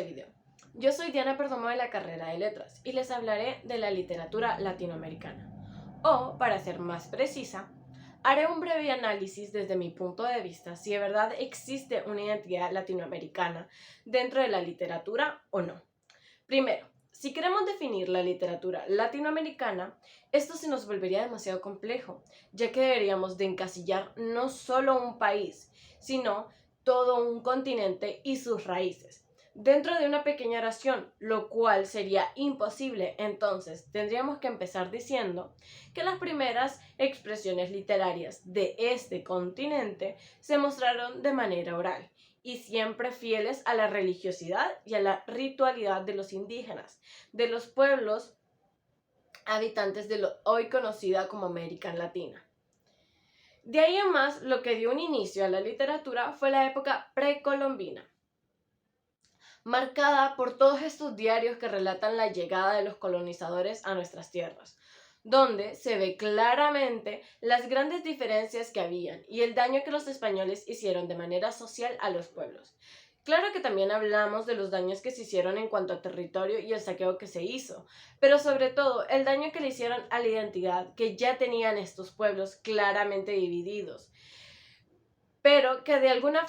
este video. Yo soy Diana Perdomo de la carrera de Letras y les hablaré de la literatura latinoamericana. O, para ser más precisa, haré un breve análisis desde mi punto de vista si de verdad existe una identidad latinoamericana dentro de la literatura o no. Primero, si queremos definir la literatura latinoamericana, esto se nos volvería demasiado complejo, ya que deberíamos de encasillar no solo un país, sino todo un continente y sus raíces, dentro de una pequeña oración, lo cual sería imposible. Entonces, tendríamos que empezar diciendo que las primeras expresiones literarias de este continente se mostraron de manera oral, y siempre fieles a la religiosidad y a la ritualidad de los indígenas, de los pueblos habitantes de lo hoy conocida como América Latina. De ahí en más, lo que dio un inicio a la literatura fue la época precolombina, marcada por todos estos diarios que relatan la llegada de los colonizadores a nuestras tierras, donde se ve claramente las grandes diferencias que habían y el daño que los españoles hicieron de manera social a los pueblos. Claro que también hablamos de los daños que se hicieron en cuanto a territorio y el saqueo que se hizo, pero sobre todo el daño que le hicieron a la identidad que ya tenían estos pueblos claramente divididos, pero que de alguna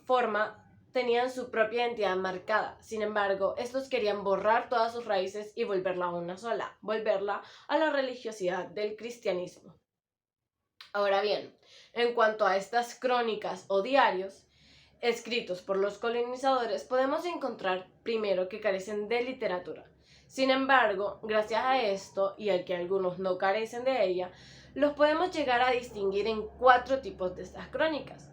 forma tenían su propia identidad marcada. Sin embargo, estos querían borrar todas sus raíces y volverla a una sola, volverla a la religiosidad del cristianismo. Ahora bien, en cuanto a estas crónicas o diarios escritos por los colonizadores, podemos encontrar primero que carecen de literatura. Sin embargo, gracias a esto y al que algunos no carecen de ella, los podemos llegar a distinguir en 4 tipos de estas crónicas,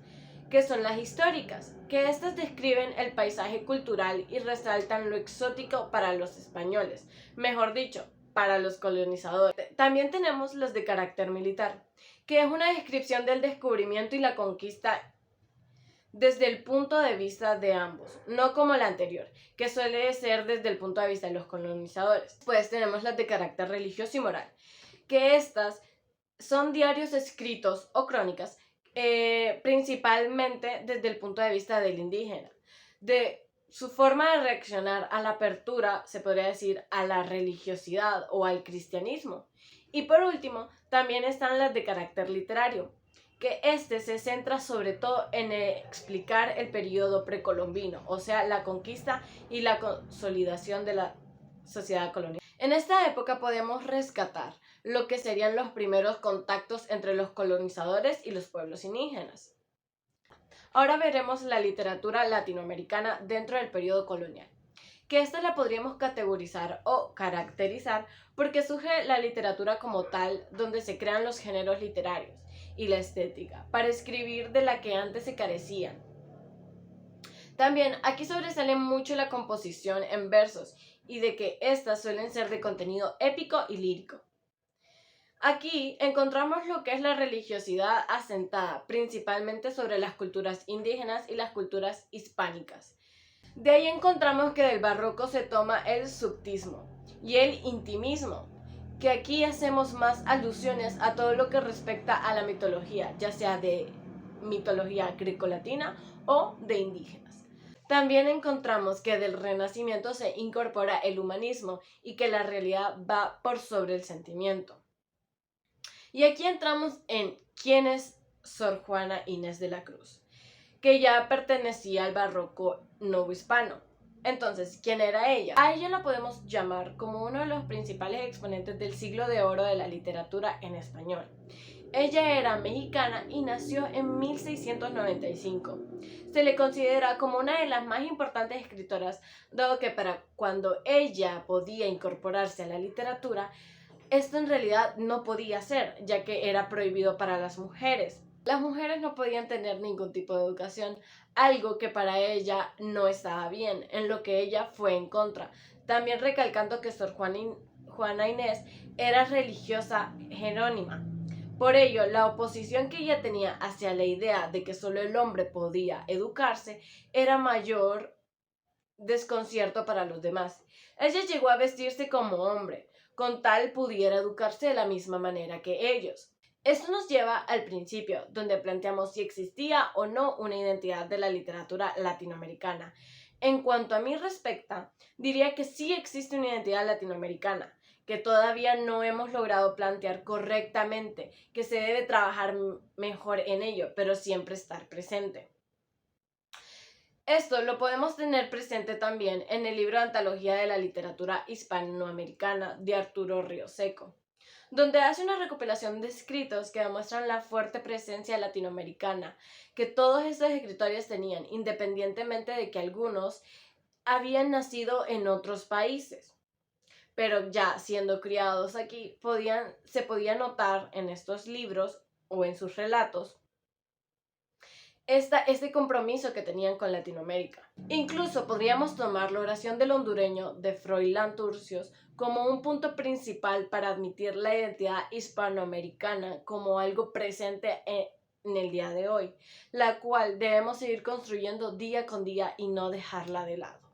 que son las históricas, que estas describen el paisaje cultural y resaltan lo exótico para los españoles, mejor dicho, para los colonizadores. También tenemos las de carácter militar, que es una descripción del descubrimiento y la conquista desde el punto de vista de ambos, no como la anterior, que suele ser desde el punto de vista de los colonizadores. Pues tenemos las de carácter religioso y moral, que estas son diarios escritos o crónicas principalmente desde el punto de vista del indígena, de su forma de reaccionar a la apertura, se podría decir, a la religiosidad o al cristianismo. Y por último, también están las de carácter literario, que se centra sobre todo en explicar el periodo precolombino, o sea, la conquista y la consolidación de la sociedad colonial. En esta época podemos rescatar lo que serían los primeros contactos entre los colonizadores y los pueblos indígenas. Ahora veremos la literatura latinoamericana dentro del periodo colonial, que esta la podríamos categorizar o caracterizar porque surge la literatura como tal, donde se crean los géneros literarios y la estética para escribir de la que antes se carecían. También aquí sobresale mucho la composición en versos y de que éstas suelen ser de contenido épico y lírico. Aquí encontramos lo que es la religiosidad asentada principalmente sobre las culturas indígenas y las culturas hispánicas. De ahí encontramos que del barroco se toma el subtismo y el intimismo, que aquí hacemos más alusiones a todo lo que respecta a la mitología, ya sea de mitología grecolatina o de indígenas. También encontramos que del Renacimiento se incorpora el humanismo y que la realidad va por sobre el sentimiento. Y aquí entramos en quién es Sor Juana Inés de la Cruz, que ya pertenecía al barroco novohispano. Entonces, ¿quién era ella? A ella la podemos llamar como uno de los principales exponentes del siglo de oro de la literatura en español. Ella era mexicana y nació en 1695. Se le considera como una de las más importantes escritoras, dado que para cuando ella podía incorporarse a la literatura, esto en realidad no podía ser, ya que era prohibido para las mujeres. Las mujeres no podían tener ningún tipo de educación, algo que para ella no estaba bien, en lo que ella fue en contra. También recalcando que Sor Juana Inés era religiosa jerónima. Por ello, la oposición que ella tenía hacia la idea de que solo el hombre podía educarse era mayor desconcierto para los demás. Ella llegó a vestirse como hombre, con tal pudiera educarse de la misma manera que ellos. Esto nos lleva al principio, donde planteamos si existía o no una identidad de la literatura latinoamericana. En cuanto a mí respecta, diría que sí existe una identidad latinoamericana, que todavía no hemos logrado plantear correctamente, que se debe trabajar mejor en ello, pero siempre estar presente. Esto lo podemos tener presente también en el libro de Antología de la Literatura Hispanoamericana de Arturo Rioseco, donde hace una recopilación de escritos que demuestran la fuerte presencia latinoamericana que todos estos escritores tenían, independientemente de que algunos habían nacido en otros países, pero ya siendo criados aquí, se podía notar en estos libros o en sus relatos este compromiso que tenían con Latinoamérica. Incluso podríamos tomar la oración del hondureño de Froilán Turcios como un punto principal para admitir la identidad hispanoamericana como algo presente en el día de hoy, la cual debemos seguir construyendo día con día y no dejarla de lado.